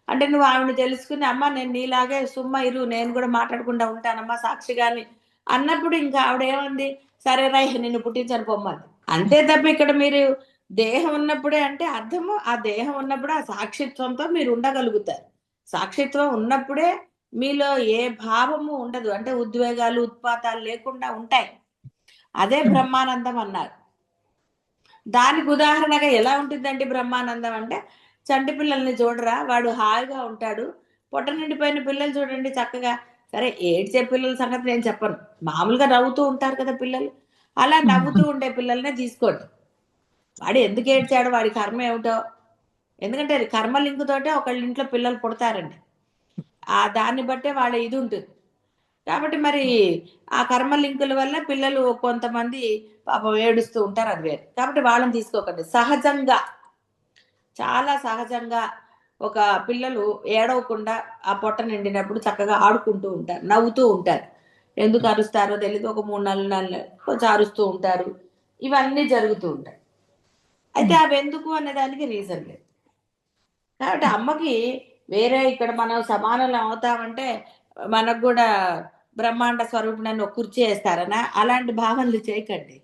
అంటే నువ్వు ఆవిడని తెలుసుకుని అమ్మ నేను నీలాగే సుమ్మ ఇరు, నేను కూడా మాట్లాడకుండా ఉంటానమ్మా సాక్షిగాని అన్నప్పుడు ఇంకా ఆవిడ ఏమంది? సరే రై నిన్ను పుట్టించని పొమ్మని. అంతే తప్ప ఇక్కడ మీరు దేహం ఉన్నప్పుడే అంటే అర్థము, ఆ దేహం ఉన్నప్పుడే ఆ సాక్షిత్వంతో మీరు ఉండగలుగుతారు. సాక్షిత్వం ఉన్నప్పుడే మీలో ఏ భావము ఉండదు, అంటే ఉద్వేగాలు ఉత్పాతాలు లేకుండా ఉంటాయి. అదే బ్రహ్మానందం అన్నారు. దానికి ఉదాహరణగా ఎలా ఉంటుందండి బ్రహ్మానందం అంటే, చంటి పిల్లల్ని చూడరా, వాడు హాయిగా ఉంటాడు. పొట్ట నిండిపోయిన పిల్లలు చూడండి చక్కగా. సరే ఏడ్చే పిల్లల సంగతి నేను చెప్పను, మామూలుగా నవ్వుతూ ఉంటారు కదా పిల్లలు, అలా నవ్వుతూ ఉండే పిల్లల్నే తీసుకోండి. వాడు ఎందుకు ఏడ్చాడు, వాడి కర్మ ఏమిటో. ఎందుకంటే కర్మ లింక్ తోటే ఒకళ్ళ ఇంట్లో పిల్లలు పుడతారండి. ఆ దాన్ని బట్టే వాళ్ళ ఇది ఉంటుంది. కాబట్టి మరి ఆ కర్మ లింకుల వల్ల పిల్లలు కొంతమంది పాపం ఏడుస్తూ ఉంటారు, అది వేరు. కాబట్టి వాళ్ళని తీసుకోకండి. సహజంగా, చాలా సహజంగా ఒక పిల్లలు ఏడవకుండా ఆ పొట్ట నిండినప్పుడు చక్కగా ఆడుకుంటూ ఉంటారు, నవ్వుతూ ఉంటారు. ఎందుకు అరుస్తారో తెలియదు, ఒక 3 4 నెలలు కొంచెం అరుస్తూ ఉంటారు. ఇవన్నీ జరుగుతూ ఉంటాయి. అయితే అవి ఎందుకు అనే దానికి రీజన్ లేదు. కాబట్టి అమ్మకి వేరే ఇక్కడ మనం సమానులు అవుతామంటే మనకు కూడా బ్రహ్మాండ స్వరూపుడని ఒక కుర్చీ వేస్తారనా, అలాంటి భావనలు చేయకండి.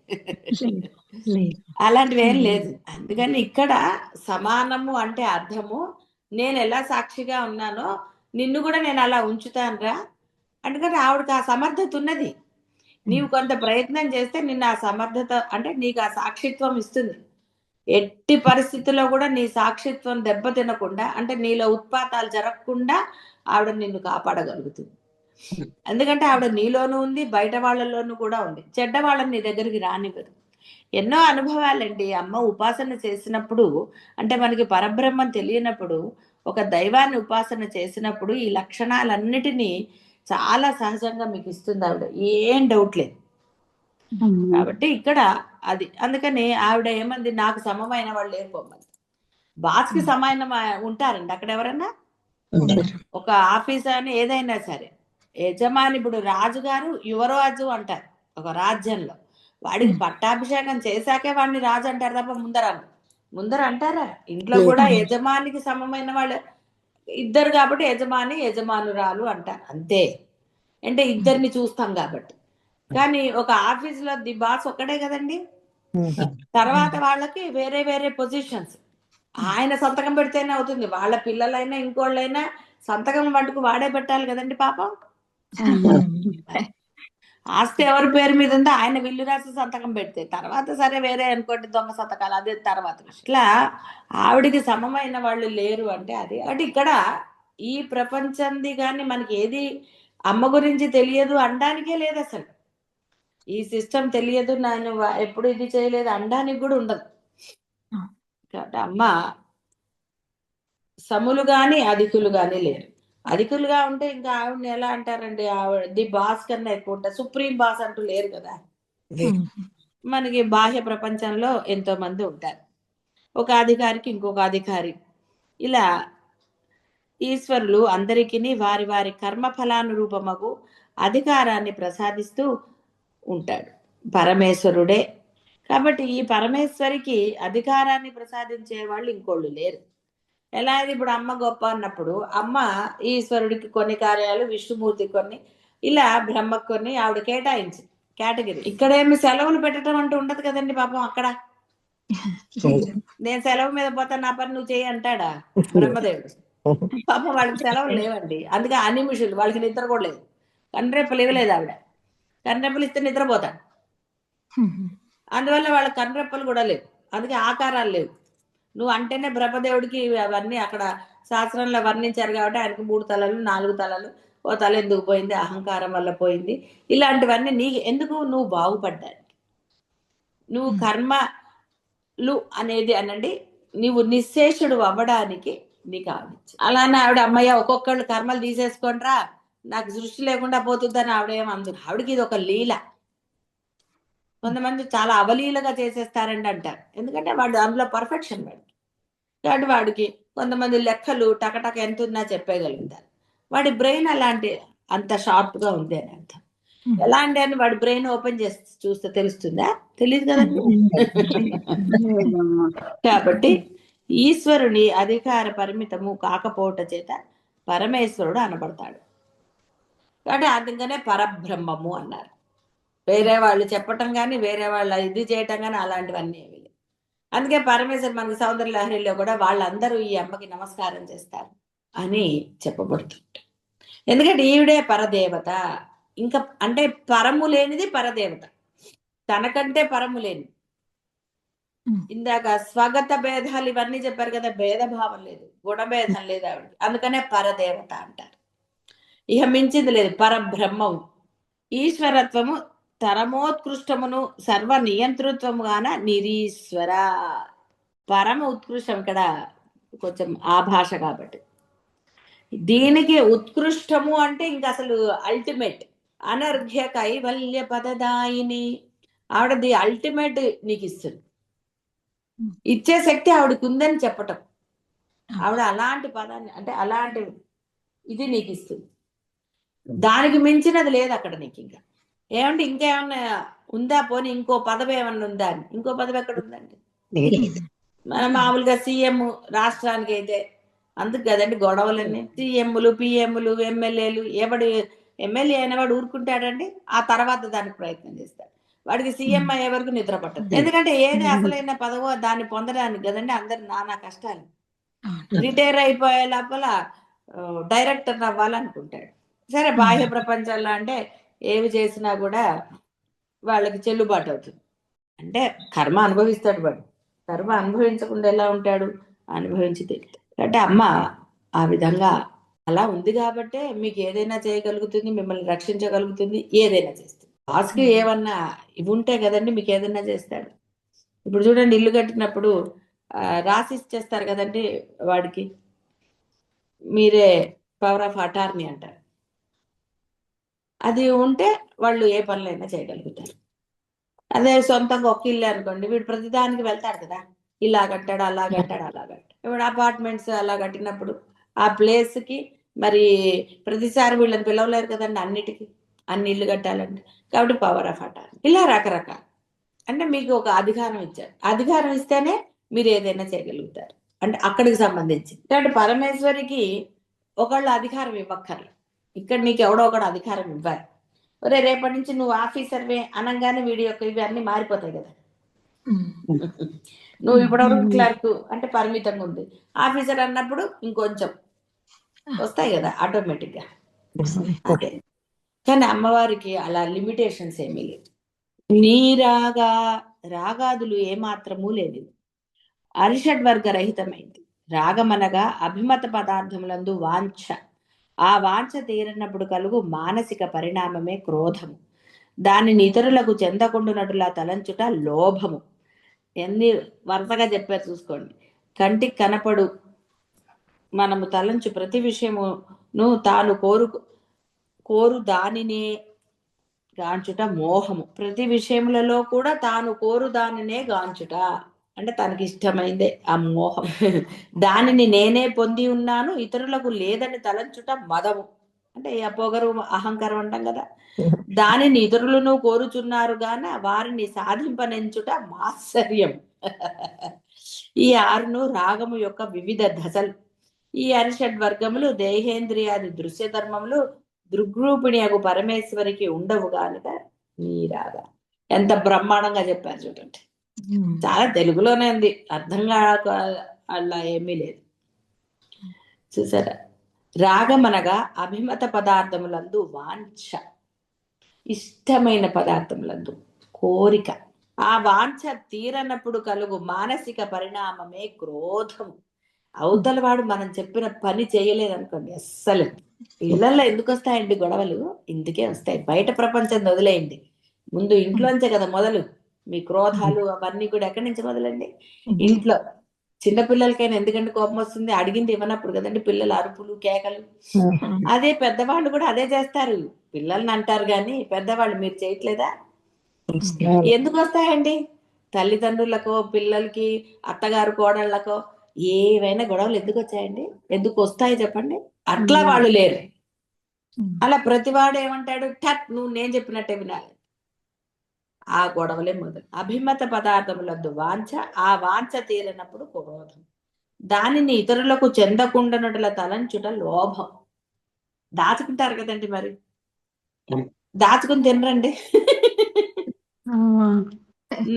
అలాంటివి ఏం లేదు. అందుకని ఇక్కడ సమానము అంటే అర్థము, నేను ఎలా సాక్షిగా ఉన్నానో నిన్ను కూడా నేను అలా ఉంచుతానురా. అందుకని ఆవిడకి ఆ సమర్థత ఉన్నది. నీవు కొంత ప్రయత్నం చేస్తే నిన్ను ఆ సమర్థత అంటే నీకు ఆ సాక్షిత్వం ఇస్తుంది. ఎట్టి పరిస్థితుల్లో కూడా నీ సాక్షిత్వం దెబ్బతినకుండా, అంటే నీలో ఉత్పాతాలు జరగకుండా ఆవిడ నిన్ను కాపాడగలుగుతుంది. ఎందుకంటే ఆవిడ నీలోనూ ఉంది, బయట వాళ్ళలోనూ కూడా ఉంది. చెడ్డ వాళ్ళని నీ దగ్గరికి రానివ్వదు. ఎన్నో అనుభవాలండి. అమ్మ ఉపాసన చేసినప్పుడు, అంటే మనకి పరబ్రహ్మం తెలియనప్పుడు, ఒక దైవాన్ని ఉపాసన చేసినప్పుడు ఈ లక్షణాలన్నిటినీ చాలా సహజంగా మీకు ఇస్తుంది ఆవిడ, ఏం డౌట్ లేదు. కాబట్టి ఇక్కడ అది అందుకని ఆవిడ ఏమంది, నాకు సమమైన వాళ్ళు లేకపోమంది. బాస్కి సమానం ఉంటారండి అక్కడ ఎవరన్నా. ఒక ఆఫీస్ అని ఏదైనా సరే, యజమాని ఇప్పుడు రాజుగారు యువరాజు అంటారు ఒక రాజ్యంలో. వాడికి పట్టాభిషేకం చేశాకే వాడిని రాజు అంటారు తప్ప ముందర అంటారా? ఇంట్లో కూడా యజమానికి సమమైన వాళ్ళు ఇద్దరు కాబట్టి యజమాని యజమానురాలు అంటారు, అంతే. అంటే ఇద్దరిని చూస్తాం కాబట్టి. కానీ ఒక ఆఫీసులో ది బాస్ ఒక్కడే కదండి. తర్వాత వాళ్ళకి వేరే వేరే పొజిషన్స్. ఆయన సంతకం పెడితేనే అవుతుంది. వాళ్ళ పిల్లలైనా ఇంకోళ్ళైనా సంతకం మటుకు వాడే పెట్టాలి కదండి పాపం. ఆస్తి ఎవరి పేరు మీద ఉందో ఆయన విల్లు రాసి సంతకం పెడితే తర్వాత సరే వేరే అనుకోండి, దొంగ సంతకాలు అదే తర్వాత. ఇట్లా ఆవిడికి సమమైన వాళ్ళు లేరు అంటే అది. అంటే ఇక్కడ ఈ ప్రపంచంది కానీ మనకి ఏది అమ్మ గురించి తెలియదు అనడానికే లేదు అసలు. ఈ సిస్టమ్ తెలియదు, నేను ఎప్పుడు ఇది చేయలేదు అనడానికి కూడా ఉండదు. కాబట్టి అమ్మ సములు గాని అధికులు గాని లేరు. అధికులుగా ఉంటే ఇంకా ఆవిడని ఎలా అంటారండి, ఆవిడ ది బాస్ కన్నా ఎక్కువ ఉంటారు. సుప్రీం బాస్ అంటూ లేరు కదా. మనకి బాహ్య ప్రపంచంలో ఎంతో మంది ఉంటారు. ఒక అధికారికి ఇంకొక అధికారి, ఇలా ఈశ్వరులు అందరికీ వారి వారి కర్మ ఫలానురూపమగు అధికారాన్ని ప్రసాదిస్తూ ఉంటాడు పరమేశ్వరుడే. కాబట్టి ఈ పరమేశ్వరికి అధికారాన్ని ప్రసాదించే వాళ్ళు ఇంకోళ్ళు లేరు. ఎలా అయితే ఇప్పుడు అమ్మ గొప్ప అన్నప్పుడు అమ్మ ఈశ్వరుడికి కొన్ని కార్యాలు, విష్ణుమూర్తి కొన్ని, ఇలా బ్రహ్మకు కొన్ని ఆవిడ కేటాయించి కేటగిరీ. ఇక్కడేమి సెలవులు పెట్టడం అంటూ ఉండదు కదండి పాపం అక్కడ. నేను సెలవు మీద పోతా, నా పని నువ్వు చేయి అంటాడా బ్రహ్మదేవుడు? పాపం వాళ్ళకి సెలవులు లేవండి. అందుకే అనిమిషులు, వాళ్ళకి నిద్ర కూడా లేదు. కన్రెప్పలు ఇవ్వలేదు ఆవిడ. కన్రెప్పలు ఇస్తే నిద్రపోతాడు. అందువల్ల వాళ్ళ కన్రెప్పలు కూడా లేవు, అందుకే ఆకారాలు లేవు. నువ్వు అంటేనే బ్రహ్మదేవుడికి అవన్నీ అక్కడ శాస్త్రంలో వర్ణించారు కాబట్టి ఆయనకు 3 తలలు 4 తలలు, ఓ తల ఎందుకు పోయింది, అహంకారం వల్ల పోయింది. ఇలాంటివన్నీ నీకు ఎందుకు, నువ్వు బాగుపడ్డానికి, నువ్వు కర్మలు అనేది అనండి, నీవు నిశ్శేషుడు అవ్వడానికి నీకు ఆవిడ. అలానే ఆవిడ అమ్మయ్య ఒక్కొక్కళ్ళు కర్మలు తీసేసుకోండిరా, నాకు సృష్టి లేకుండా పోతుందని ఆవిడేమందు. ఆవిడకి ఇది ఒక లీల. కొంతమంది చాలా అవలీలగా చేసేస్తారండి అంటారు, ఎందుకంటే వాడు అందులో పర్ఫెక్షన్ వాడికి. కాబట్టి వాడికి కొంతమంది లెక్కలు టకటక ఎంత ఉన్నా చెప్పేయగలుగుతారు. వాడి బ్రెయిన్ అలాంటి అంత షార్ప్గా ఉంది అని అర్థం. ఎలా అంటే అని వాడి బ్రెయిన్ ఓపెన్ చేసి చూస్తే తెలుస్తుందా? తెలియదు కదండి. కాబట్టి ఈశ్వరుని అధికార పరిమితము కాకపోవట చేత పరమేశ్వరుడు అనబడతాడు. కాబట్టి అందుకనే పరబ్రహ్మము అన్నారు. వేరే వాళ్ళు చెప్పటం కానీ, వేరే వాళ్ళ ఇది చేయటం కానీ అలాంటివన్నీ ఏమి లేవు. అందుకే పరమేశ్వరు మనకి సౌందర్య లహరిలో కూడా వాళ్ళందరూ ఈ అమ్మకి నమస్కారం చేస్తారు అని చెప్పబడుతుంది. ఎందుకంటే ఈవిడే పరదేవత. ఇంకా అంటే పరము లేనిది పరదేవత, తనకంటే పరము లేని. ఇందాక స్వగత భేదాలు ఇవన్నీ చెప్పారు కదా, భేదభావం లేదు, గుణభేదం లేదు ఆవిడకి, అందుకనే పరదేవత అంటారు. ఇక మించింది లేదు, పరబ్రహ్మం. ఈశ్వరత్వము తరమోత్కృష్టమును సర్వ నియంతృత్వముగాన నిరీశ్వర. పరమ ఉత్కృష్టం ఇక్కడ కొంచెం ఆ భాష కాబట్టి. దీనికి ఉత్కృష్టము అంటే ఇంక అసలు అల్టిమేట్. అనర్ఘ్య కైవల్య పదదాయిని. ఆవిడ ది అల్టిమేట్ నీకు ఇస్తుంది. ఇచ్చే శక్తి ఆవిడకి ఉందని చెప్పటం. ఆవిడ అలాంటి పదాన్ని అంటే అలాంటి ఇది నీకు ఇస్తుంది. దానికి మించినది లేదు అక్కడ నీకు. ఇంకా ఏమంటే ఇంకేమన్నా ఉందా? పోనీ ఇంకో పదవి ఏమన్నా ఉందా అని. ఇంకో పదవి ఎక్కడ ఉందండి? మన మామూలుగా సీఎం రాష్ట్రానికి అయితే అందుకు కదండి గొడవలన్నీ. సీఎంలు, పిఎంలు, ఎమ్మెల్యేలు. ఎవడు ఎమ్మెల్యే అయిన వాడు ఊరుకుంటాడండి? ఆ తర్వాత దానికి ప్రయత్నం చేస్తాడు. వాడికి సీఎం అయ్యే వరకు నిద్ర పట్టదు. ఎందుకంటే ఏది అసలైన పదవో దాన్ని పొందడానికి కదండి అందరు నానా కష్టాలు. రిటైర్ అయిపోయే లోపల డైరెక్టర్ అవ్వాలనుకుంటాడు. సరే, బాహ్య ప్రపంచంలో అంటే ఏవి చేసినా కూడా వాళ్ళకి చెల్లుబాటు అవుతుంది. అంటే కర్మ అనుభవిస్తాడు వాడు. కర్మ అనుభవించకుండా ఎలా ఉంటాడు? అనుభవించి తెలుస్తుంది. అంటే అమ్మ ఆ విధంగా అలా ఉంది కాబట్టే మీకు ఏదైనా చేయగలుగుతుంది, మిమ్మల్ని రక్షించగలుగుతుంది, ఏదైనా చేస్తుంది. బాస్కి ఏమన్నా ఇవి ఉంటే కదండి మీకు ఏదైనా చేస్తాడు. ఇప్పుడు చూడండి, ఇల్లు కట్టినప్పుడు రాసి ఇచ్చేస్తారు కదండి వాడికి, మీరే పవర్ ఆఫ్ అటార్నీ అంటారు. అది ఉంటే వాళ్ళు ఏ పనులైనా చేయగలుగుతారు. అదే సొంతంగా ఒక ఇల్లు అనుకోండి, వీడు ప్రతిదానికి వెళ్తాడు కదా, ఇలా కట్టాడు, అలా కట్టాడు, అలా కట్టాడు. ఇప్పుడు అపార్ట్మెంట్స్ అలా కట్టినప్పుడు ఆ ప్లేస్కి మరి ప్రతిసారి వీళ్ళని పిలవలేరు కదండి అన్నిటికీ, అన్ని ఇల్లు కట్టాలంటే. కాబట్టి పవర్ ఆఫ్ అటార్నీ ఇలా రకరకాల. అంటే మీకు ఒక అధికారం ఇచ్చారు. అధికారం ఇస్తేనే మీరు ఏదైనా చేయగలుగుతారు. అంటే అక్కడికి సంబంధించి. కాబట్టి పరమేశ్వరికి ఒకళ్ళు అధికారం ఇవ్వక్కర్లేదు. ఇక్కడ నీకు ఎవడో ఒకడు అధికారం ఇవ్వాలి. ఒరే రేపటి నుంచి నువ్వు ఆఫీసర్వే అనగానే వీడి యొక్క ఇవి అన్ని మారిపోతాయి కదా. నువ్వు ఇప్పటివరకు క్లర్క్ అంటే పరిమితంగా ఉంది, ఆఫీసర్ అన్నప్పుడు ఇంకొంచెం వస్తాయి కదా ఆటోమేటిక్గా. అదే. కానీ అమ్మవారికి అలా లిమిటేషన్స్ ఏమీ లేవు. నీ రాగాదులు ఏమాత్రము లేదు. అరిషడ్వర్గ రహితమైంది. రాగమనగా అభిమత పదార్థములందు వాంఛ. ఆ వాంఛ తీరనప్పుడు కలుగు మానసిక పరిణామమే క్రోధము. దానిని ఇతరులకు చెందకుండునటులా తలంచుట లోభము. ఎన్ని వరుసగా చెప్పారు చూసుకోండి. కంటికి కనపడు మనము తలంచు ప్రతి విషయమును తాను కోరు దానినే గాంచుట మోహము. ప్రతి విషయములలో కూడా తాను కోరు దానినే గాంచుట అంటే తనకి ఇష్టమైందే ఆ మోహం. దానిని నేనే పొంది ఉన్నాను, ఇతరులకు లేదని తలంచుట మదము. అంటే ఆ పొగరు, అహంకారం అంటాం కదా. దానిని ఇతరులను కోరుచున్నారు గాన వారిని సాధింపనెంచుట మాత్సర్యం. ఈ ఆరును రాగము యొక్క వివిధ దశలు. ఈ అరిషడ్ వర్గములు దేహేంద్రియాది దృశ్య ధర్మములు దృగ్రూపిణి అగు పరమేశ్వరికి ఉండవు కనుక నీ రాగ. ఎంత బ్రహ్మాండంగా చెప్పారు చూడండి. చాలా తెలుగులోనే ఉంది, అర్థం కాక అలా ఏమీ లేదు. చూసారా? రాగం అనగా అభిమత పదార్థములందు వాంఛ, ఇష్టమైన పదార్థములందు కోరిక. ఆ వాంఛ తీరనప్పుడు కలుగు మానసిక పరిణామమే క్రోధము. అవతల వాడు మనం చెప్పిన పని చేయలేదనుకోండి, అస్సలు ఇళ్లలో ఎందుకు వస్తాయండి గొడవలు? ఇందుకే వస్తాయి. బయట ప్రపంచం వదిలేయండి, ముందు ఇంట్లోంచే కదా మొదలు. మీ క్రోధాలు అవన్నీ కూడా ఎక్కడి నుంచి మొదలండి? ఇంట్లో. చిన్నపిల్లలకైనా ఎందుకంటే కోపం వస్తుంది? అడిగింది ఇవ్వనప్పుడు కదండి పిల్లల అరుపులు, కేకలు. అదే పెద్దవాళ్ళు కూడా అదే చేస్తారు. పిల్లల్ని అంటారు కానీ పెద్దవాళ్ళు మీరు చేయట్లేదా? ఎందుకు వస్తాయండి? తల్లిదండ్రులకో, పిల్లలకి, అత్తగారు కోడళ్ళకో ఏవైనా గొడవలు ఎందుకు వచ్చాయండి? ఎందుకు వస్తాయి చెప్పండి? అట్లా వాళ్ళు లేరు. అలా ప్రతివాడు ఏమంటాడు? టక్ నువ్వు నేను చెప్పినట్టే వినాలి. ఆ గొడవలే మొదలు. అభిమత పదార్థములందు వాంఛ, ఆ వాంఛ తీరినప్పుడు క్రోధం. దానిని ఇతరులకు చెందకుండానట్ల తలంచుట లోభం. దాచుకుంటారు కదండి, మరి దాచుకుని తినరండి.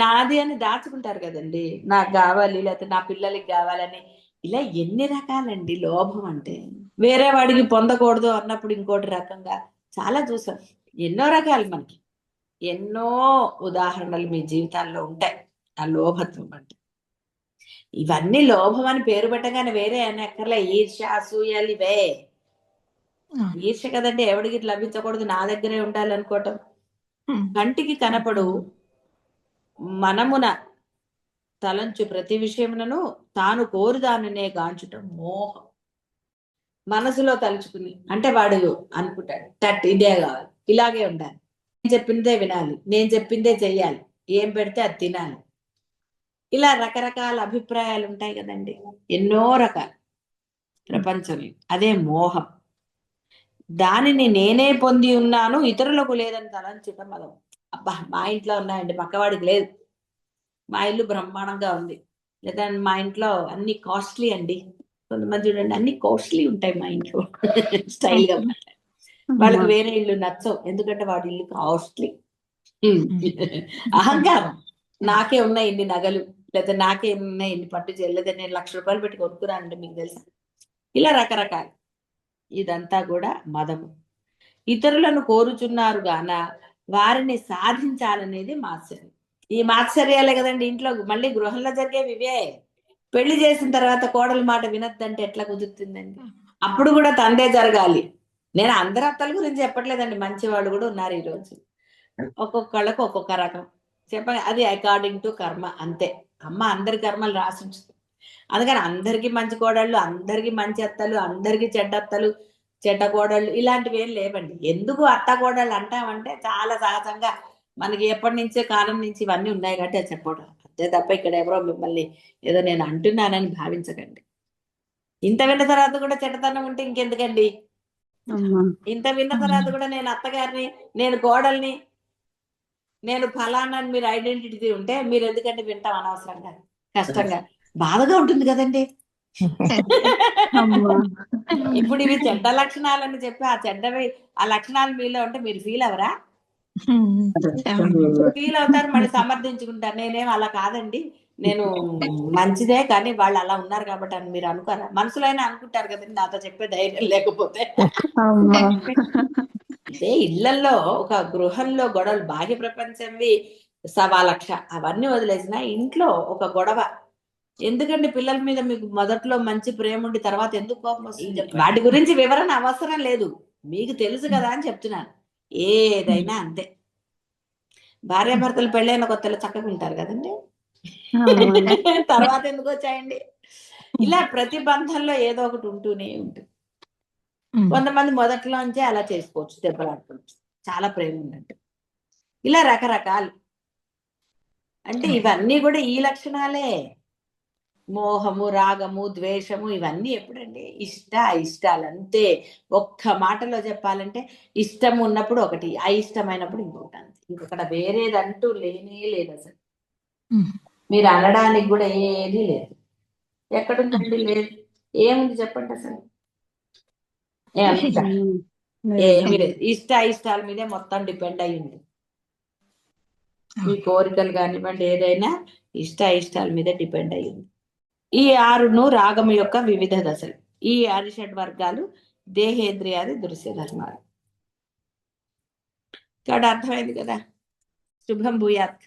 నాది అని దాచుకుంటారు కదండి, నాకు కావాలి లేకపోతే నా పిల్లలకి కావాలని. ఇలా ఎన్ని రకాలండి లోభం అంటే. వేరే వాడికి పొందకూడదు అన్నప్పుడు ఇంకోటి రకంగా చాలా చూసాం. ఎన్నో రకాలు మనకి ఎన్నో ఉదాహరణలు మీ జీవితాల్లో ఉంటాయి ఆ లోభత్వం అంటే. ఇవన్నీ లోభం అని పేరు పెట్టగానే వేరే అనక్కర్లే. ఈర్ష్య, అసూయలు ఇవే. ఈర్ష్య కదండి, ఎవడికి లభించకూడదు, నా దగ్గరే ఉండాలి అనుకోవటం. కంటికి కనపడు మనమున తలంచు ప్రతి విషయమునను తాను కోరుదాననే గాంచుట మోహం. మనసులో తలుచుకుని అంటే వాడు అనుకుంటాడు తట్ ఇదే కావాలి, ఇలాగే ఉండాలి, నేను చెప్పిందే వినాలి, నేను చెప్పిందే చెయ్యాలి, ఏం పెడితే అది తినాలి. ఇలా రకరకాల అభిప్రాయాలు ఉంటాయి కదండి, ఎన్నో రకాల ప్రపంచంలో. అదే మోహం. దానిని నేనే పొంది ఉన్నాను ఇతరులకు లేదని తలంచుట మదం. అబ్బా మా ఇంట్లో ఉన్నాయండి, పక్కవాడికి లేదు, మా ఇల్లు బ్రహ్మాండంగా ఉంది, లేదా మా ఇంట్లో అన్ని కాస్ట్లీ అండి. కొంతమంది చూడండి అన్ని కాస్ట్లీ ఉంటాయి మా ఇంట్లో స్టైల్ గా వాళ్ళకి వేరే ఇల్లు నచ్చవు, ఎందుకంటే వాడి ఇల్లు కాస్ట్లీ. అహంకారం. నాకే ఉన్నాయి ఇన్ని నగలు, లేదా నాకే ఉన్నాయి ఇన్ని పట్టు చీరలు, లేదా నేను ₹1,00,000 పెట్టి కొనుక్కున్నానంటే మీకు తెలుసా. ఇలా రకరకాలు. ఇదంతా కూడా మదము. ఇతరులను కోరుచున్నారు గాన వారిని సాధించాలనేది మాత్సర్యం. ఈ మాత్సర్యాలే కదండి ఇంట్లో మళ్ళీ గృహంలో జరిగేవి ఇవే. పెళ్లి చేసిన తర్వాత కోడలి మాట వినొద్దంటే ఎట్లా కుదురుతుందండి. అప్పుడు కూడా తందే జరగాలి. నేను అందరి అత్తల గురించి చెప్పట్లేదండి, మంచి వాళ్ళు కూడా ఉన్నారు ఈ రోజు. ఒక్కొక్కళ్ళకు ఒక్కొక్క రకం అది అకార్డింగ్ టు కర్మ, అంతే. అమ్మ అందరి కర్మలు రాసి ఉంచుతుంది. అందుకని అందరికీ మంచి కోడళ్ళు, అందరికీ మంచి అత్తలు, అందరికీ చెడ్డ అత్తలు చెడ్డ కోడళ్ళు ఇలాంటివి ఏం లేవండి. ఎందుకు అత్త కోడళ్ళు అంటామంటే చాలా సహజంగా మనకి ఎప్పటి నుంచే కాలం నుంచి ఇవన్నీ ఉన్నాయి కాబట్టి అది చెప్పడం అంతే తప్ప ఇక్కడ ఎవరో మిమ్మల్ని ఏదో నేను అంటున్నానని భావించకండి. ఇంత విన్న తర్వాత కూడా చెడ్డతనం ఉంటే ఇంకెందుకండి. ఇంత విన్న తర్వాత కూడా నేను అత్తగారిని, నేను కోడల్ని, నేను ఫలానా మీరు ఐడెంటిటీ ఉంటే మీరు ఎందుకంటే వింటాం అనవసరంగా కష్టంగా బాధగా ఉంటుంది కదండి. ఇప్పుడు ఇవి చెడ్డ లక్షణాలని చెప్పి ఆ చెడ్డవి ఆ లక్షణాలు మీలో ఉంటే మీరు ఫీల్ అవరా? ఫీల్ అవుతారు, మళ్ళీ సమర్థించుకుంటారు. నేనేం అలా కాదండి, నేను మంచిదే, కానీ వాళ్ళు అలా ఉన్నారు కాబట్టి అని మీరు అనుకోరా? మనసులో అయినా అనుకుంటారు కదండి, నాతో చెప్పే ధైర్యం లేకపోతే. అదే ఇళ్లలో ఒక గృహంలో గొడవలు బాహ్య ప్రపంచంవి 1,00,000 అవన్నీ వదిలేసిన ఇంట్లో ఒక గొడవ ఎందుకండి. పిల్లల మీద మీకు మొదట్లో మంచి ప్రేమ ఉండి తర్వాత ఎందుకు కోపం వస్తుంది? వాటి గురించి వివరణ అవసరం లేదు, మీకు తెలుసు కదా అని చెప్తున్నాను. ఏదైనా అంతే. భార్యాభర్తలు పెళ్ళైన కొత్తలో చక్కగా ఉంటారు కదండి, తర్వాత ఎందుకు వచ్చాయండి. ఇలా ప్రతి బంధంలో ఏదో ఒకటి ఉంటూనే ఉంటుంది. కొంతమంది మొదట్లోంచే అలా చేసుకోవచ్చు, దెబ్బలాడుకోవచ్చు, చాలా ప్రేమ ఉన్నట్టు. ఇలా రకరకాలు. అంటే ఇవన్నీ కూడా ఈ లక్షణాలే. మోహము, రాగము, ద్వేషము ఇవన్నీ ఎప్పుడండి? అయిష్టాలు అంతే. ఒక్క మాటలో చెప్పాలంటే ఇష్టం ఉన్నప్పుడు ఒకటి, అయిష్టమైనప్పుడు ఇంకొకటి, అంతే. ఇంకొకటి వేరేదంటూ లేనే లేదు అసలు. మీరు అనడానికి కూడా ఏది లేదు. ఎక్కడుందండి? లేదు. ఏముంది చెప్పండి అసలు? ఏమీ లేదు. అయిష్టాల మీదే మొత్తం డిపెండ్ అయ్యింది. మీ కోరికలు కానివ్వండి, ఏదైనా అయిష్టాల మీద డిపెండ్ అయ్యింది. ఈ 6ను రాగము యొక్క వివిధ దశలు. ఈ 6 వర్గాలు దేహేంద్రియాది దృశ్య ధర్మాలు. ఇక్కడ అర్థమైంది కదా. శుభం భూయాత్.